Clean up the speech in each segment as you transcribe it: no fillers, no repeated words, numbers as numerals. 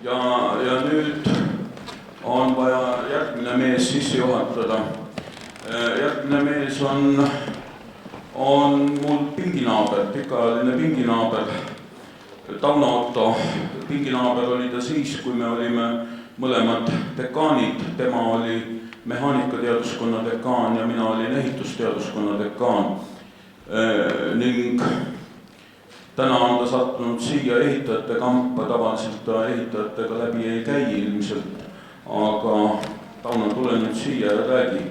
ja nüüd on vaja järgmine mees sisse juhatada. Järgmine mees on mul pinginaaber, pikaajaline pinginaaber, Tauno Otto. Pinginaaber oli ta siis, kui me olime mõlemad dekaanid. Tema oli mehaanikateaduskonna dekaan ja mina olin ehitusteaduskonna dekaan. Ning täna on ta sattunud siia ehitajate kampa, tavaliselt ta ehitajatega läbi ei käi ilmselt, aga Tauno, tule nüüd siia ja räägi,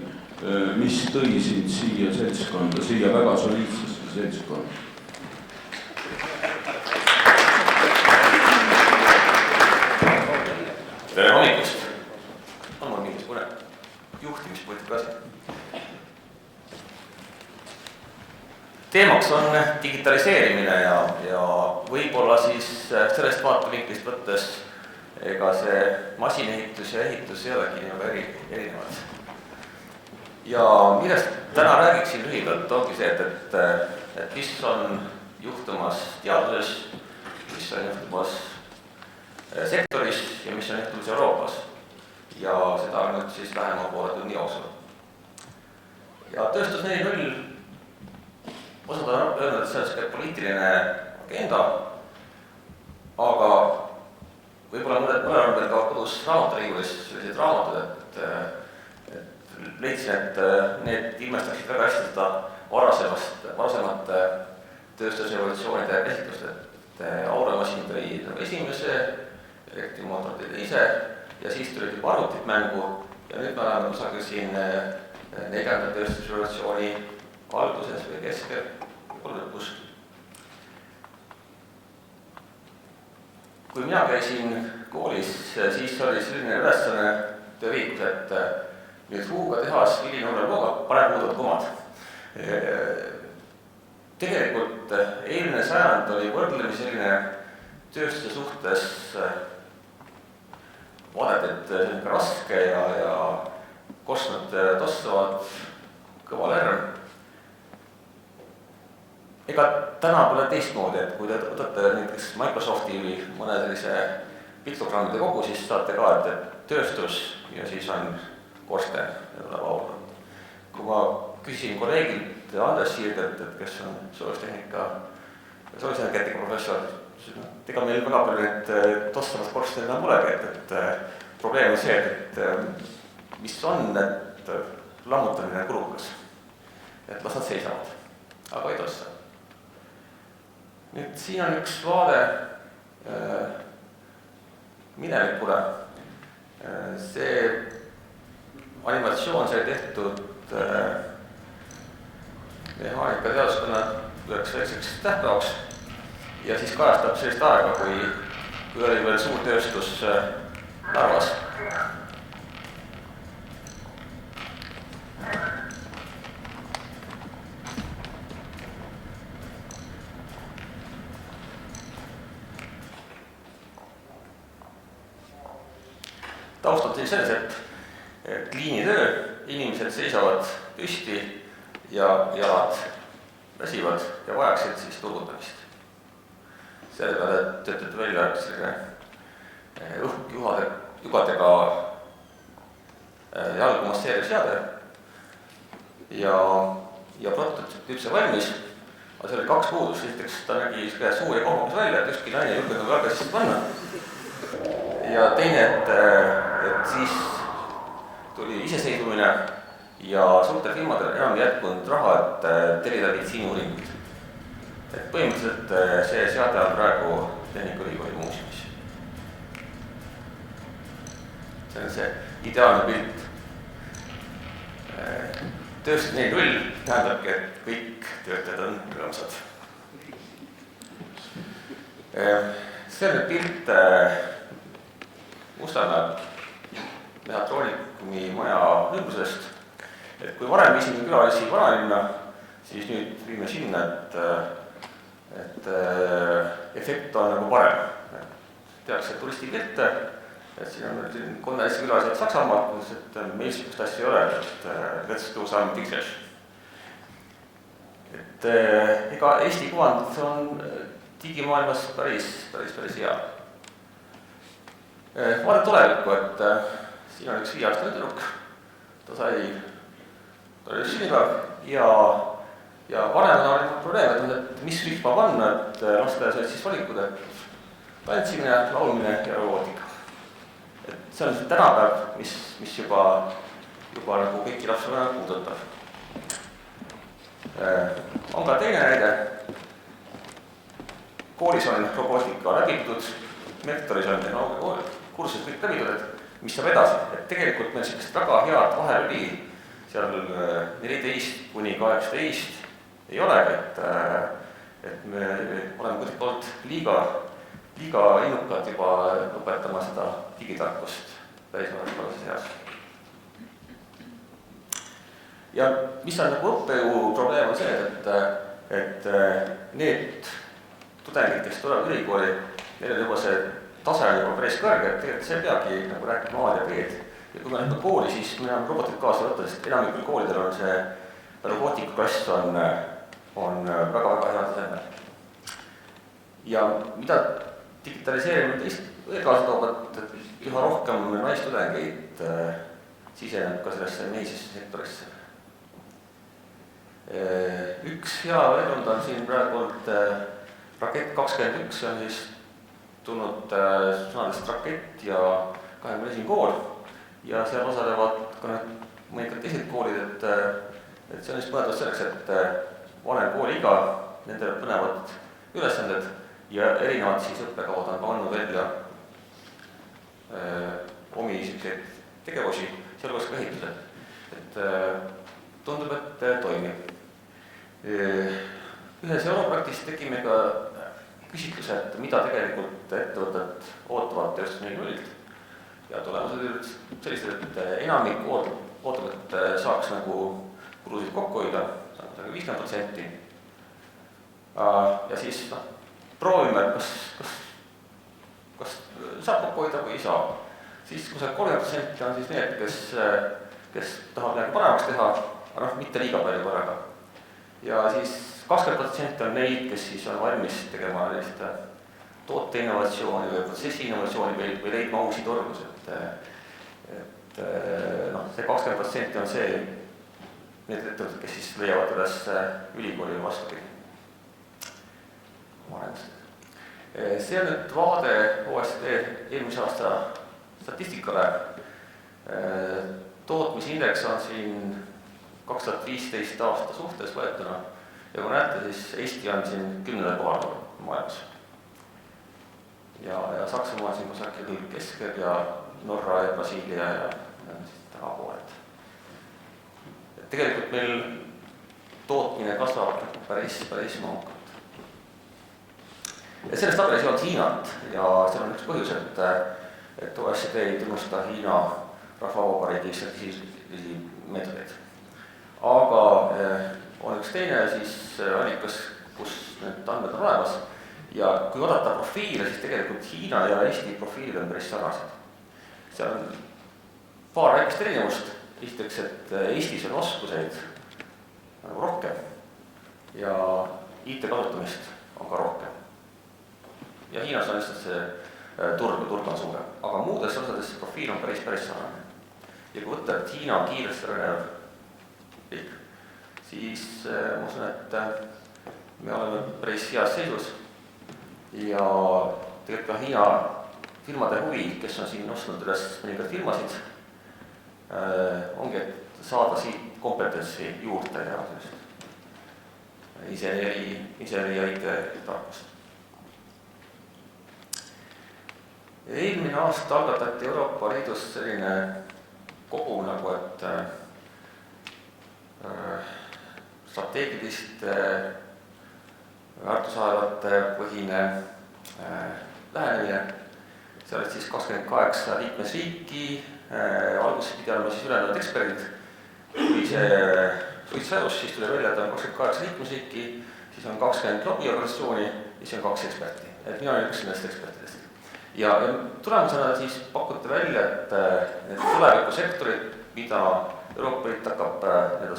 mis tõi sind siia seltskonda, siia väga soliidsesse seltskonda. Tere hommikust! On mul mingisugune juhtimispoliitika asi? Teemaks on digitaliseerimine ja võib-olla siis sellest vaatevinklist võttes ega see masinehitus ja ehitus ei olegi nii väga erinevad. Ja millest täna räägiksin lühidalt ongi see, et mis on juhtumas teaduses, mis on juhtumas sektoris ja mis on juhtumas Euroopas. Ja seda on nüüd siis lähema poole tunni jooksul. Ja tööstus 4.0 osad on öelnud, et sellest käib poliitiline agenda, aga võib-olla mõnel on veel ka kodus raamaturiigulis sellised raamatud, et leidsin, et need ilmestaksid väga hästi seda varasemat tööstusrevolutsioonide käsitlust, et auramasin tõi esimese, elektrimootor tõi teise ja siis tulid juba arvutid mängu ja nüüd me oleme kusagil siin 4. tööstusrevolutsiooni alguses või keskel või lõpus. Kui mina käisin koolis, siis oli selline ülesanne tööviikus, et nüüd Huuga tehas Vilinurme looga paneb muudavad komad. Tegelikult eelmine sajand oli võrdlemisi selline tööstuse suhtes vaadet, et see on raske ja kostnud tossavad kõva lärm. Ega täna pole teistmoodi, et kui te võtate näiteks Microsofti või mõne sellise piktogrammide kogu, siis saate ka, et tööstus ja siis on korsten ja tuleb aula. Kui ma küsin kolleegilt Andres Siirdelt, et kes on soojustehnika professor, siis ega meil väga palju need tossavad korsten enam olegi, et probleem on see, et mis on, et lammutamine kulukas, et las nad seisavad, aga ei tossa. Nüüd siin on üks vaade minevikule. See animatsioon sai tehtud mehaanikateaduskonna üheks väikseks tähtpäevaks ja siis kajastab sellist aega, kui oli veel suur tööstus Narvas. Taustalt siis selles, et liinitöö, inimesed seisavad püsti ja jalad väsivad ja vajaksid siis turgutamist. Selle peale töötati välja selline jugadega jalgu masseeriv seade ja prototüüp sai valmis, aga see oli 2 puudust, esiteks ta nägi suur ja kohmakas välja, et ükski naine julgenud jalga sisse panna. Ja teine, et siis tuli iseseisvumine ja suurtel firmadel enam jätkunud raha, et tellida meditsiiniuuringuid. Et põhimõtteliselt see seade on praegu Tehnikaülikooli muuseumis. See on see ideaalne pilt. Tööstus 4.0 tähendabki, et kõik töötajad on rõõmsad. See on pilt Mustamäe mehhatroonikumi maja ümbrusest. Et kui varem viisime külalisi vanalinna, siis nüüd viime sinna, et efekt on nagu parem. Tehakse turistipilte, et siin on konverentsi külalised Saksamaalt, et meil sihukest asja ei ole, et let's do some pictures. Et ega Eesti kuvand on digimaailmas päris hea. Vaade tulevikku, et siin on üks 5-aastane tüdruk, ta oli sünnipäev ja vanemana oli probleem, et mis rühma panna, et lasteaias olid siis valikud, et tantsimine, laulmine ja robootika. Et see on see tänapäev, mis juba nagu kõiki lapsi puudutab. On ka teine näide. Koolis on robootika läbitud, mentoris on kursused kõik läbitud, et mis saab edasi. Et tegelikult meil sellist väga head vahelüli seal 14 kuni 18 ei olegi, et me oleme kuidagi olnud liiga innukad juba õpetama seda digitarkust pärisvarases eas. Ja mis on nagu õppejõu probleem on see, et need tudengid, kes tulevad ülikooli, neil on juba see tase on juba päris kõrge, et tegelikult see peagi nagu rääkima A ja B-d. Ja kui me lähme kooli, siis me oleme robotit kaasa võtta, sest enamikul koolidel on see robootikaklass on väga-väga hea tasemel. Ja mida digitaliseerimine teist veel kaasa toob, et üha rohkem naistudengeid siseneb ka sellesse mehisesse sektorisse. Üks hea veelund on siin praegu Rakett 21 on siis tulnud sõnadest rakett ja 21 kool ja seal osalevad ka mõnikad teised koolid, et see on just mõeldud selleks, et vanem kooliiga, nendele põnevad ülesanded ja erinevad siis õppekavad on pannud välja omi selliseid tegevusi, sealhulgas ka ehitused. Et tundub, et toimib. Ühes Europraktis tegime ka küsitluse, et mida tegelikult ettevõtted ootavad tööstus 4.0-lt. Ja tulemused olid sellised, et enamik ootab, et saaks nagu kulusid kokku hoida, 50%. Ja siis proovime, kas saab kokku hoida või ei saa. Siis kui see 30% on siis need, kes tahab nagu paremaks teha, aga mitte liiga palju korraga. Ja siis 20% on neid, kes siis on valmis tegema toote innovatsiooni või protsessi innovatsiooni või leidma uusi turgusid. See 20% on see, need ettevõtted, kes siis leiavad üles ülikooli või vastupidi. See on nüüd vaade OECD eelmise aasta statistikale. Tootmisindeks on siin 2015 aasta suhtes võetuna ja kui näete, siis Eesti on siin 10. kohal maailmas. Ja Saksamaa on siin kusagil keskel ja Norra ja Brasiilia ja siis tagapooled. Tegelikult meil tootmine kasvab päris mahukalt. Ja selles tabelis ei olnud Hiinat ja seal on üks põhjus, et OECD ei tunnusta Hiina rahvavabariigi statistilisi meetodeid. Aga on üks teine siis allikas, kus need andmed on olemas ja kui vaadata profiile, siis tegelikult Hiina ja Eesti profiilid on päris sarnased. Seal on paar väikest erinevust. Esiteks, et Eestis on oskuseid nagu rohkem ja IT kasutamist on ka rohkem. Ja Hiinas on lihtsalt see turg on suurem, aga muudes osades see profiil on päris sarnane. Ja kui võtta, et Hiina on kiiresti arenev riik, siis ma usun, et me oleme päris heas seisus ja tegelikult ka Hiina firmade huvi, kes on siin ostnud üles mõningaid firmasid, ongi, et saada siit kompetentsi juurde ja inseneri ja IT-tarkust. Eelmine aasta algatati Euroopa Liidus selline kogum nagu, et strateegiliste väärtusahelate põhine lähenemine. See olid siis 28 liikmesriiki, alguses pidi olema siis ülejäänud eksperdid. Kui see suits sajus, siis tuli välja, et on 28 liikmesriiki, siis on 20 lobiorganisatsiooni ja siis on 2 eksperti. Et mina olen üks nendest ekspertidest. Ja tulemusena siis pakuti välja, et need tulevikusektorid, mida Euroopa Liit hakkab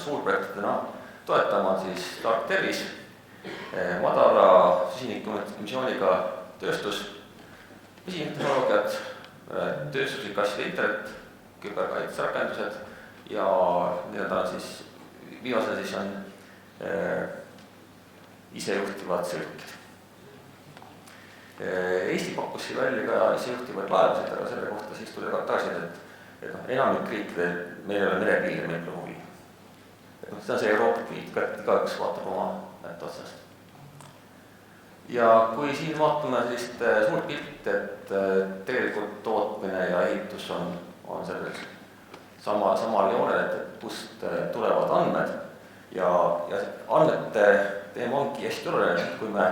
suurprojektidena toetama, siis tark tervis, madala süsinikuemissiooniga tööstus, vesinikutehnoloogiad, tööstuslik asjade internet, küberkaitserakendused ja nii-öelda siis viimasel siis on isejuhtivad sõidukid. Eesti pakkus siin välja ka isejuhtivaid laevasid, aga selle kohta siis tuli tagasi, et enamik riikidel meil ei ole merepiir, meil pole huvi. See on see Euroopa Liit, igaüks vaatab oma otsast. Ja kui siin vaatame sellist suurt pilt, et tegelikult tootmine ja ehitus on sellel samal joonel, et kust tulevad andmed ja andmete teema ongi hästi oluline, kui me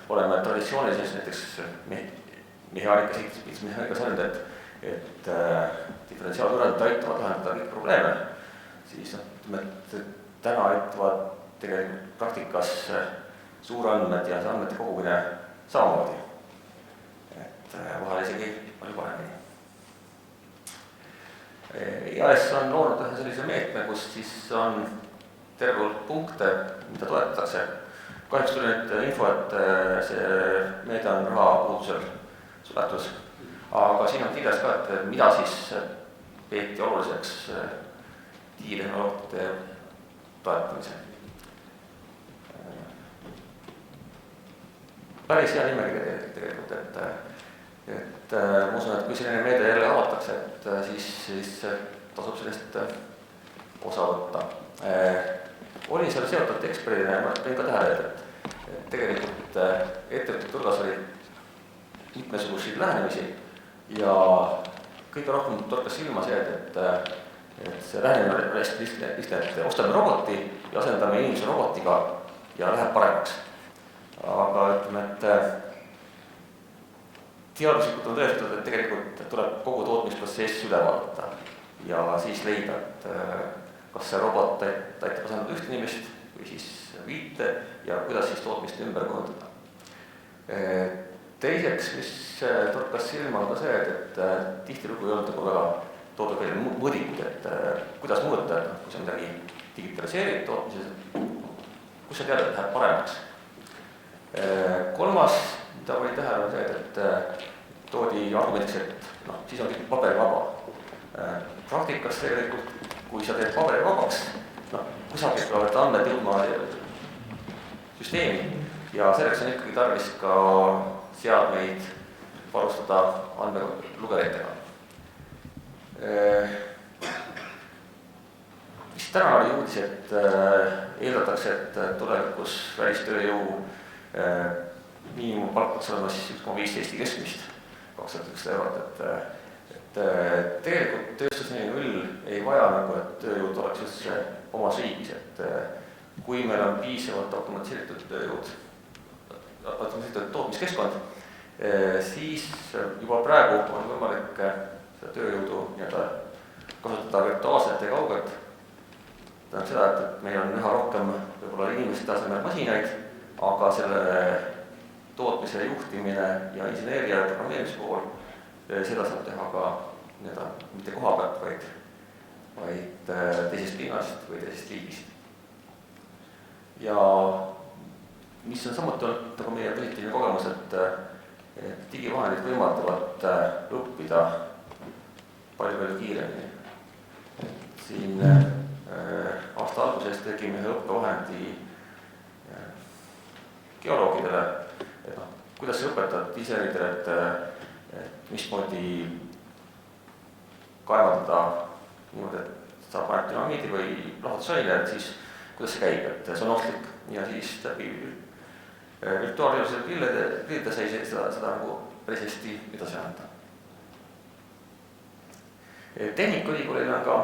oleme traditsioonilises näiteks mehaanikas öelnud, et diferentsiaalkõrvaldid aitavad lahendada kõik probleeme, siis täna aitavad tegelikult praktikas suurandmed ja see andmete kogumine samamoodi. Et vahel isegi palju paremini. EAS on loonud ühe sellise meetme, kus siis on terve hulk punkte, mida toetatakse. Kahjuks tuli nüüd info, et see meede on rahapuudusel suletus, aga siin on kirjas ka, et mida siis peeti oluliseks digitehnoloogide toetamisel. Päris hea nimekiri tegelikult, et ma usun, et kui selline meede jälle avatakse, et siis tasub sellest osa võtta. Olin seal seotud eksperdina ja ma tõin ka tähele, et tegelikult ettevõtete hulgas oli mitmesuguseid lähenemisi ja kõige rohkem torkas silma see, et see lähenemine on hästi lihtne, et ostame roboti ja asendame inimese robotiga ja läheb paremaks. Aga ütleme, et teaduslikult on tõestatud, et tegelikult tuleb kogu tootmisprotsess üle vaadata ja siis leida, et kas see robot aitab asendada üht inimest või siis viite ja kuidas siis tootmist ümber kujundada. Teiseks, mis torkas silma on ka see, et tihtilugu ei olnud nagu väga toodud veel mõõdikud, et kuidas mõõta, kui sa midagi digitaliseerid tootmises, kus sa tead, et läheb paremaks. Kolmas, mida oli tähele, on see, et toodi argumendiks, et siis on kõik paberivaba. Praktikas tegelikult, kui sa teed paberivabaks, kusagil peavad andmed jõudma süsteemi ja selleks on ikkagi tarvis ka seadmeid varustada andmelugeritega. Mis täna oli uudis, et eeldatakse, et tulevikus välistööjõu miinimumpalk peaks olema siis 1,5 Eesti keskmist 2100 eurot, et tegelikult tööstus 4.0 ei vaja nagu, et tööjõud oleks üldse omas riigis, et kui meil on piisavalt automatiseeritud tööjõud, automatiseeritud tootmiskeskkond, siis juba praegu on võimalik seda tööjõudu kasutada virtuaalselt ja kaugelt. Tähendab seda, et meil on üha rohkem võib-olla inimeste tasemel masinaid, aga selle tootmise juhtimine ja inseneeria ja programmeerimise pool, seda saab teha ka mitte koha pealt, vaid teisest linnast või teisest riigist. Ja mis on samuti olnud nagu meie positiivne kogemus, et digivahendid võimaldavad õppida palju kiiremini. Siin aasta alguses tegime ühe õppevahendi geoloogidele, et kuidas sa õpetad disaineritele, et mismoodi kaevandada niimoodi, et saab paned dünamiidi või lahutusaine, et siis kuidas see käib, et see on ohtlik ja siis läbi virtuaalreaalsuse pillide sai seda nagu päris hästi edasi anda. Tehnikaülikoolil on ka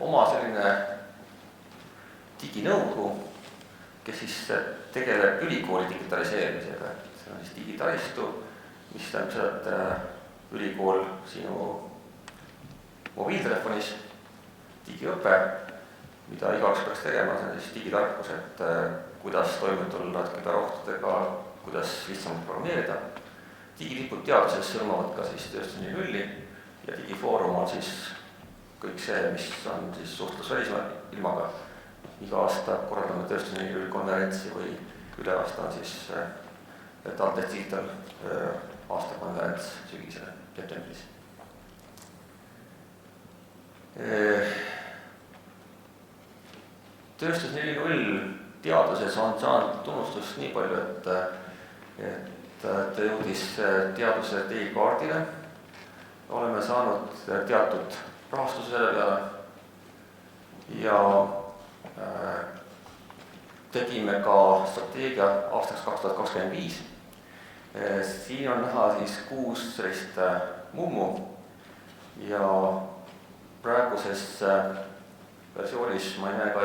oma selline diginõukogu, kes siis tegeleb ülikooli digitaliseerimisega, et see on siis digitalistu, mis tähendab seda, et ülikool sinu mobiiltelefonis, digiõpe, mida igaüks peaks tegema, see on siis digitarkus, et kuidas toimub tulla küberohtudega, kuidas lihtsamalt programmeerida. Digitipud teaduses sõlmavad ka siis tööstus 4.0 ja digifoorum on siis kõik see, mis on siis suhtlus välismaailmaga. Iga aasta korraldame tööstus 4.0 konverentsi või üle aasta on siis TalTech Digital aastakonverents sügisel septembris. tööstus 4.0 teaduses on saanud tunnustust nii palju, et ta jõudis teaduse teekaardile, oleme saanud teatud rahastuse selle peale ja tegime ka strateegia aastaks 2025. Siin on näha siis 6 sellist mummu ja praeguses versioonis ma ei näe ka,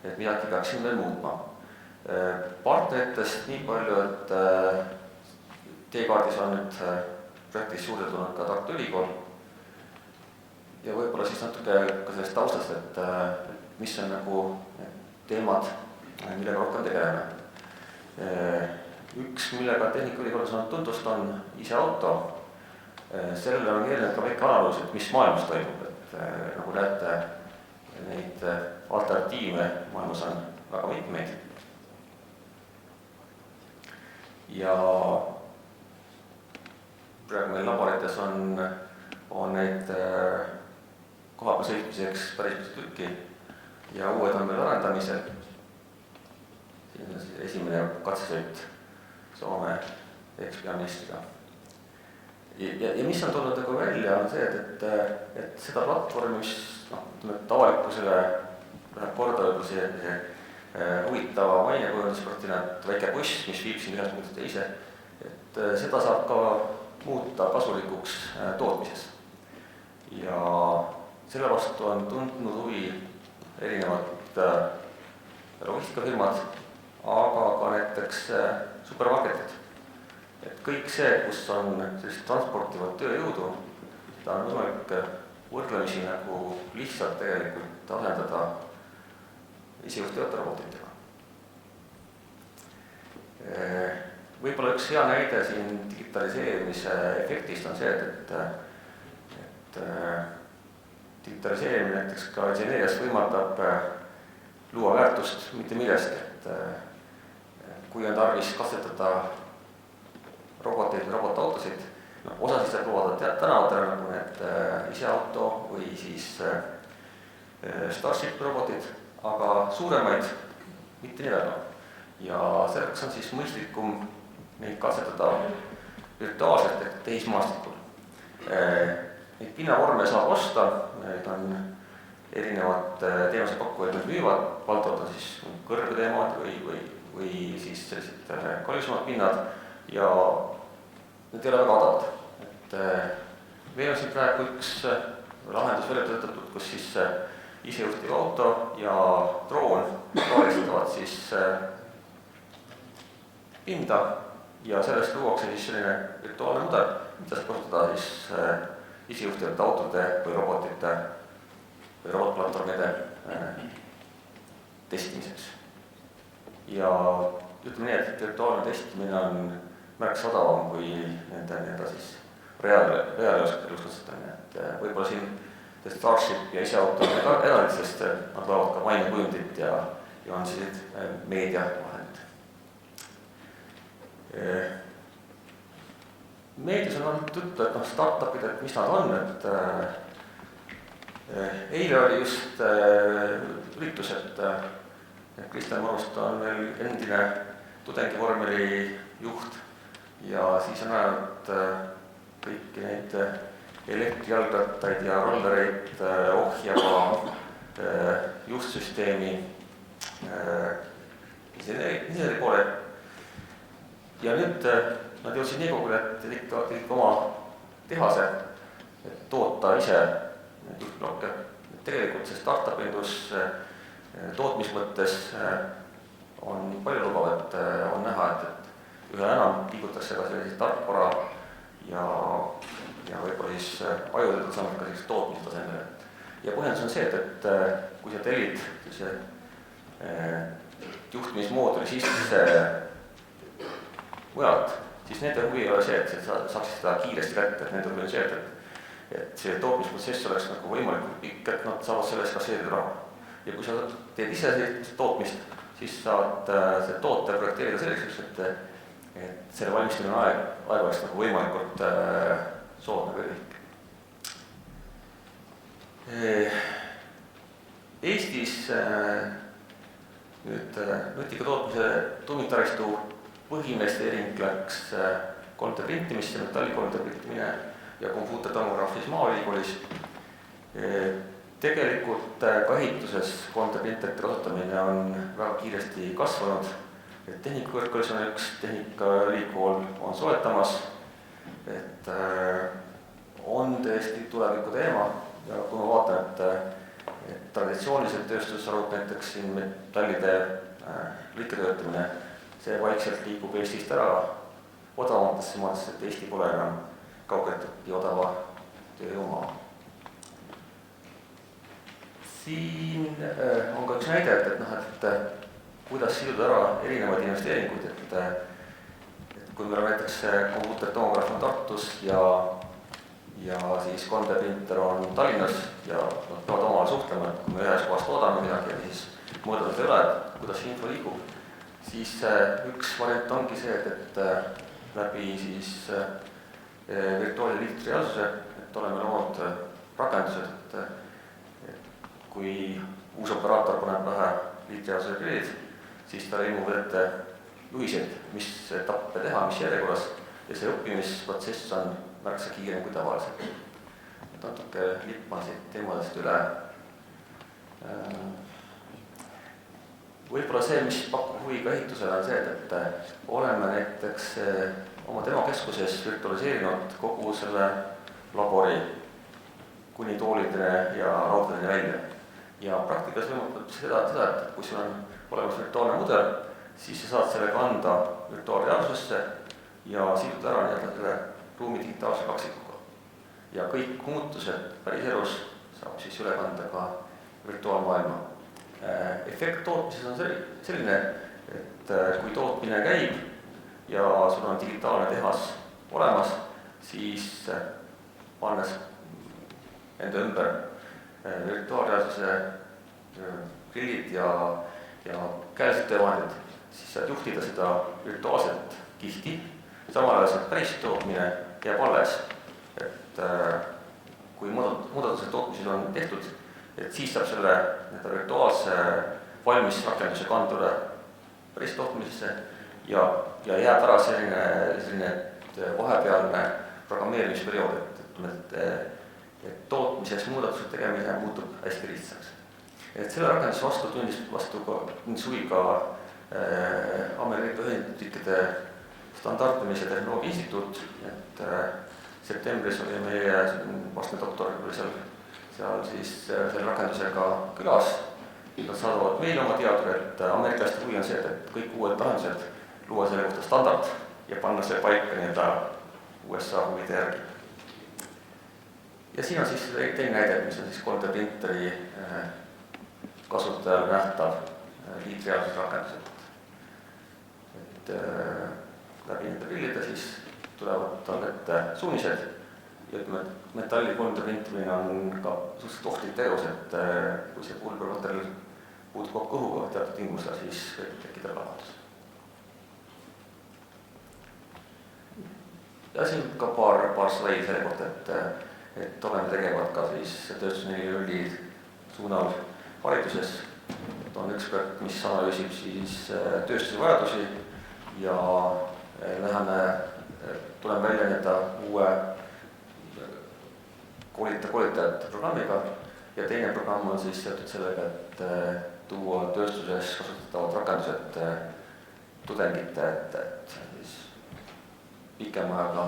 et midagi peaksin veel muutma. Partneritest nii palju, et teekaardis on nüüd projektis juurde tulnud ka Tartu Ülikool ja võib-olla siis natuke ka sellest taustast, et mis on nagu teemad, millega rohkem tegeleme. Üks, millega Tehnikaülikoolis on tuntust, on ise auto. Sellele on eelnenud ka väike analüüs, et mis maailmas toimub, et nagu näete, neid alternatiive maailmas on väga mitmeid. Ja praegu meil laborites on neid kohapeal sõitmiseks päris mitu tükki ja uued on veel arendamisel. Siin on siis esimene katsesõit Soome ekspeaministriga. Ja mis on tulnud nagu välja, on see, et seda platvormi, mis avalikkusele läheb korda võib-olla see huvitava mainekujundusprojektina, et väike buss, mis viib siin ühest muudest teise, et seda saab ka muuta kasulikuks tootmises. Ja selle vastu on tundnud huvi erinevad logistikafirmad, aga ka näiteks supermarketid. Et kõik see, kus on sellist transportivat tööjõudu, ta on võimalik võrdlemisi nagu lihtsalt tegelikult asendada isejuhtivate robotitega. Võib-olla üks hea näide siin digitaliseerimise efektist on see, et digitaliseerimine näiteks ka inseneerias võimaldab luua väärtust mitte millestki, et kui on tarvis katsetada roboteid või robotautosid, osa siis saab lubada tänavatele, nagu need iseauto või siis Starship robotid, aga suuremaid mitte nii väga. Ja selleks on siis mõistlikum neid katsetada virtuaalselt ehk tehismaastikul. Neid pinnavorme saab osta, need on erinevad teenusepakkujad, mis müüvad, valdavalt on siis kõrgteemad või siis sellised kallisemad pinnad ja need ei ole väga odavad. Et meil on siin praegu üks lahendus välja töötatud, kus siis isejuhtiv auto ja droon kaaristavad siis pinda ja sellest luuakse siis selline virtuaalne mudel, mida saab kasutada siis isejuhtivate autode või robotite või robotplatvormide testimiseks. Ja ütleme nii, et virtuaalne testimine on märksa odavam kui nende siis reaalelus katsetamine. Võib-olla siin Starship ja iseauto on ka eraldi, sest nad loovad ka mainekujundit ja on sellised meediavahendid. Meedias on olnud juttu, et startupid, et mis nad on, et eile oli just üritus, et Kristjan Marust on meil endine tudengivormeli juht ja siis on näinud kõiki neid elektrijalgrattaid ja rollereid ohjava juhtsüsteemi inseneri poole. Ja nüüd nad jõudsid nii kogule, et ikka oma tehase toota ise juhtblokke. Tegelikult see startup-indus tootmismõttes on palju lubav, et on näha, et üha enam liigutakse ka selliseid tarkvara ja võib-olla siis ajude tasemel ka sellist tootmise tasemel. Ja põhjendus on see, et kui sa tellid juhtimismooduli sisse mujalt, siis nende huvi ei ole see, et sa saaksid seda kiiresti kätte, et nende huvi on see, et see tootmisprotsess oleks nagu võimalikult pikk, et nad saavad sellest kasseerida raha. Ja kui sa teed ise sellist tootmist, siis saad see toote projekteerida selleks, et selle valmistamine aeg oleks nagu võimalikult soodne kõik. Eestis siis nüüd nutika tootmise tuumiktaristu põhiinvesteering läks 3D printimisse, metalli 3D printimine ja kompuutertomograafis Maaülikoolis. Tegelikult ka ehituses 3D printerite kasutamine on väga kiiresti kasvanud. Tehnikakõrgkoolis on üks tehnikaülikool on soetamas, et on tõesti tuleviku teema ja kui ma vaatan, et traditsioonilised tööstusharud, näiteks siin metallide lõiketöötamine, see vaikselt liigub Eestist ära odavamatesse maadesse, et Eesti pole enam kaugeltki odava tööjõumaa. Siin on ka üks näide, et kuidas siduda ära erinevaid investeeringuid, et kui meil on näiteks kompuutertomograaf on Tartus ja siis 3D printer on Tallinnas ja nad peavad omale suhtlema, et kui me ühes kohas toodame midagi ja siis mõõdame seda üle, kuidas see info liigub, siis üks variant ongi see, et läbi siis virtuaal- ja liitreaalsuse, et oleme loonud rakendused, et kui uus operaator paneb vähe liitreaalsuse grillid, siis tal ilmub ette juhiseid, mis etappe teha, mis järjekorras ja see õppimisprotsess on märksa kiirem kui tavaliselt. Natuke lippan siit teemadest üle. Võib-olla see, mis pakub huvi ka ehitusele, on see, et oleme näiteks oma demakeskuses virtualiseerinud kogu selle labori kuni toolidele ja raudadele välja. Ja praktikas võimaldab seda, et kui sul on olemas virtuaalne mudel, siis sa saad sellega anda virtuaalreaalsusesse ja siduda ära selle ruumi digitaalse kaksikuga. Ja kõik muutused päris elus saab siis üle kanda ka virtuaalmaailma. Efekt tootmises on selline, et kui tootmine käib ja sul on digitaalne tehas olemas, siis pannes enda ümber virtuaalreaalsuse grillid ja käelised töövahendid, siis saad juhtida seda virtuaalset kihti, samal ajal see päris tootmine jääb alles, et kui muudatused tootmisel on tehtud, et siis saab selle virtuaalse valmis rakenduse kandule päris tootmisesse ja jääb ära selline vahepealne programmeerimisperiood, et tootmises muudatuse tegemine muutub hästi lihtsaks. Et selle rakenduse vastu tundis huvi ka Ameerika Ühendriikide standardamise tehnoloogia instituut, et septembris oli meie vastne doktor seal siis selle rakendusega külas. Nad saadavad meile oma teadure, et ameeriklaste huvi on see, et kõik uued lahendused luua selle kohta standard ja panna see paika nii-öelda USA huvide järgi. Ja siin on siis teine näide, mis on siis 3D printeri kasutajale nähtav liitreaalsus rakendused. Et läbi nende prillide siis tulevad tal ette suunised ja ütleme, et metalli 3D printimine on ka suhteliselt ohtlik tegevus, et kui see pulbermaterjal puutub kokku õhuga teatud tingimustel, siis võib tekkida plahvatus. Ja siin ka paar slaidi selle kohta, et oleme tegevad ka siis tööstus 4.0 suunal hariduses. On üks projekt, mis analüüsib siis tööstuse vajadusi ja tuleme välja nii-öelda uue koolitajate programmiga ja teine programm on siis seotud sellega, et tuua tööstuses kasutatavad rakendused tudengite, et siis pikema ajaga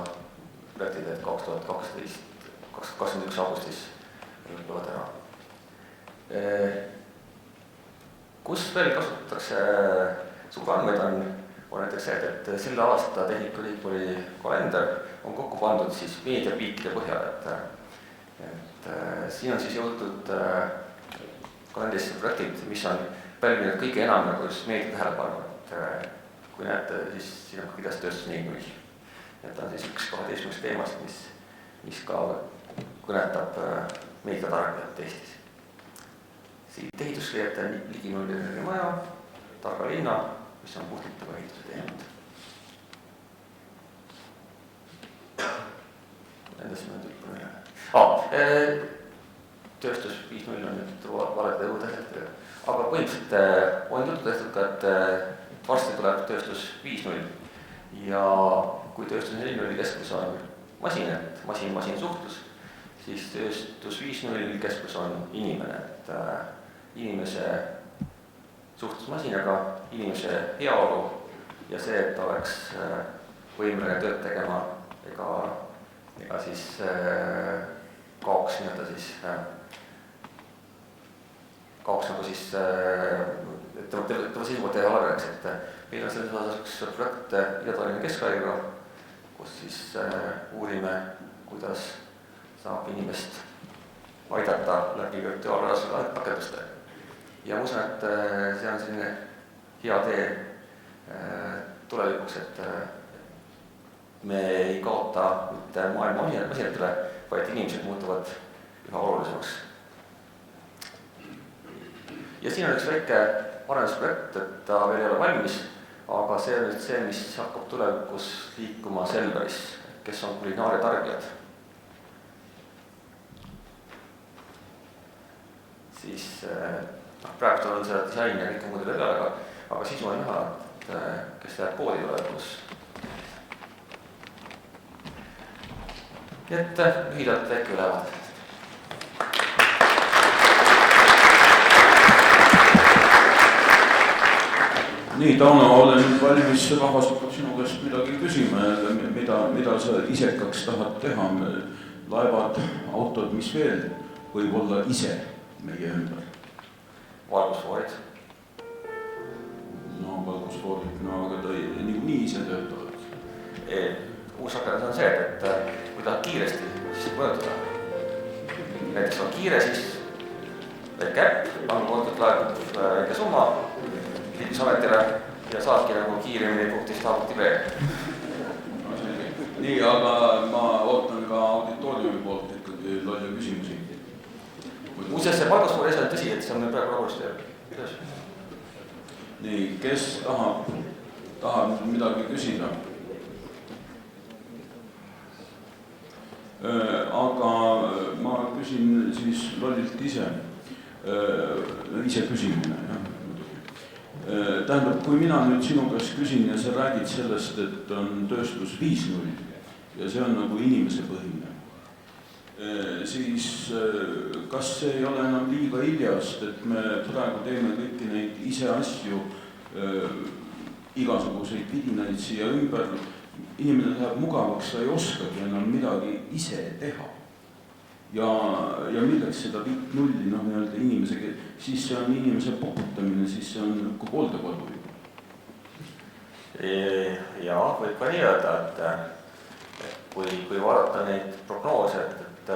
projektid, et 2021 augustis lõpevad ära. Kus veel kasutatakse suur-andmeid on näiteks see, et selle aasta Tehnikaülikooli kalender on kokku pandud siis meediapiikide põhjal, et siin on siis jõutud kalendrisse projektid, mis on pälvinud kõige enam nagu just meedia tähelepanu, et kui näete, siis siin on ka kirjas tööstus 4.0. Et on siis üks 12 teemast, mis ka kõnetab meediatarbijat Eestis. Siit ehitusleiete ligi nulliline maja, targa linna, mis on puhtitava ehituse teemad. Nendest me tüüpime üle. tööstus 5.0 on nüüd valede õhutähtedega. Aga põhimõtteliselt on juttu tehtud ka, et varsti tuleb tööstus 5.0 ja kui tööstus 4.0 keskus on masin, et masin suhtlus, siis tööstus 5.0 keskus on inimene, et inimese suhtlus masinaga, inimese heaolu ja see, et ta oleks võimeline tööd tegema ega siis kaoks nii-öelda siis tema seisukohta ei halveneks, et meil on selles osas üks projekt Ida-Tallinna Keskhaigla, kus siis uurime, kuidas saab inimest aidata läbi virtuaalreaalsuse rakenduste. Ja ma usun, et see on selline hea tee tulevikuks, et me ei kaota mitte maailma masinatele, vaid inimesed muutuvad üha olulisemaks. Ja siin on üks väike arendusprojekt, et ta veel ei ole valmis, aga see on see, mis hakkab tulevikus liikuma Selveris, kes on kulinaaria tarbijad. Siis praegu on seda disaini ja kõik muud üle peale, aga sisu on näha, et kes läheb poodi tulevikus. Nii et lühidalt väike ülevaade. Nii, Tauno, olen nüüd valmis, rahvas hakkab sinu käest midagi küsima, mida sa isekaks tahad teha, laevad, autod, mis veel võib olla ise meie ümber? Valgusfoorid. No valgusfoorid, aga ta nii ise töötavad. Uus rakendus on see, et kui tahad kiiresti, siis mõjutada. Näiteks on kiire, siis väike äpp, pangakontult laekub väike summa Liiklusametile ja saadki nagu kiiremini punktist A-punkti B. Nii, aga ma ootan ka auditooriumi poolt ikkagi lolle küsimusi. Muuseas, see valgusfoori esi on tõsi, et see on praegu rahvustöö. Nii, kes tahab midagi küsida? Aga ma küsin siis lollilt ise küsimine, jah. Tähendab, kui mina nüüd sinu käest küsin ja sa räägid sellest, et on tööstus 5.0 ja see on nagu inimese põhine, siis kas see ei ole enam liiga hiljast, et me praegu teeme kõiki neid ise asju, igasuguseid vidinaid siia ümber, inimene läheb mugavaks, ta ei oskagi enam midagi ise teha. Ja milleks seda 5.0 nii-öelda inimesega, siis see on inimese poputamine, siis see on hooldekodu juba. Ja võib ka nii öelda, et kui vaadata neid prognoose, et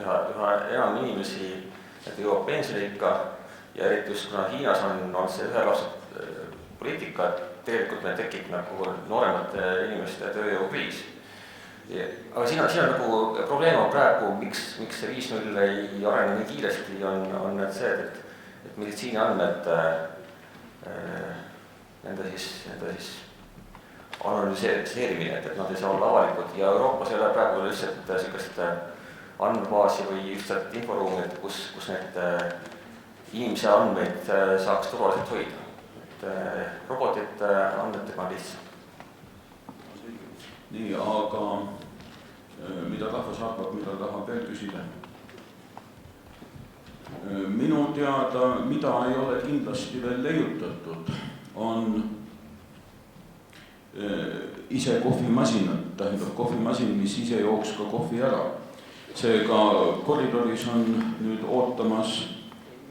üha enam inimesi jõuab pensioniikka ja eriti just kuna Hiinas on see ühe lapse poliitika, et tegelikult meil tekib nagu nooremate inimeste tööjõukriis. Aga siin on nagu probleem on praegu, miks see 5.0 ei arene nii kiiresti, on see, et meditsiini andmed nende siis anonüüseerimine, et nad ei saa olla avalikud ja Euroopas ei ole praegu lihtsalt sellist andmebaasi või lihtsalt inforuumi, kus need inimese andmeid saaks turvaliselt hoida. Et robotid andmetega on lihtsalt. Nii, aga mida rahvas arvab, mida tahab veel küsida? Minu teada, mida ei ole kindlasti veel leiutatud, on ise kohvimasinad, tähendab kohvimasin, mis ise jooks ka kohvi ära. Seega koridoris on nüüd ootamas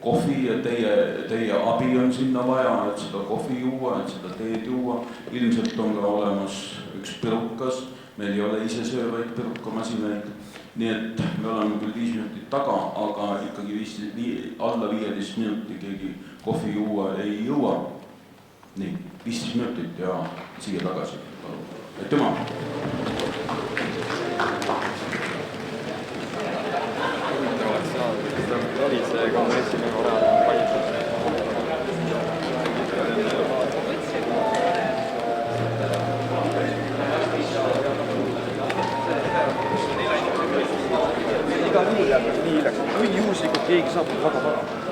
kohvi ja teie abi on sinna vaja, et seda kohvi juua, et seda teed juua. Ilmselt on ka olemas üks pirukas, meil ei ole ise söövaid pirukamasinaid, nii et me oleme küll 5 minutit taga, aga ikkagi alla 15 minuti keegi kohvi juua ei jõua. Nii, 15 minutit ja siia tagasi. Aitüma! Oli see kongressile korral valitud. Iga nii hiljem, nii hiljaks. või juhuslikult keegi saabub väga vara.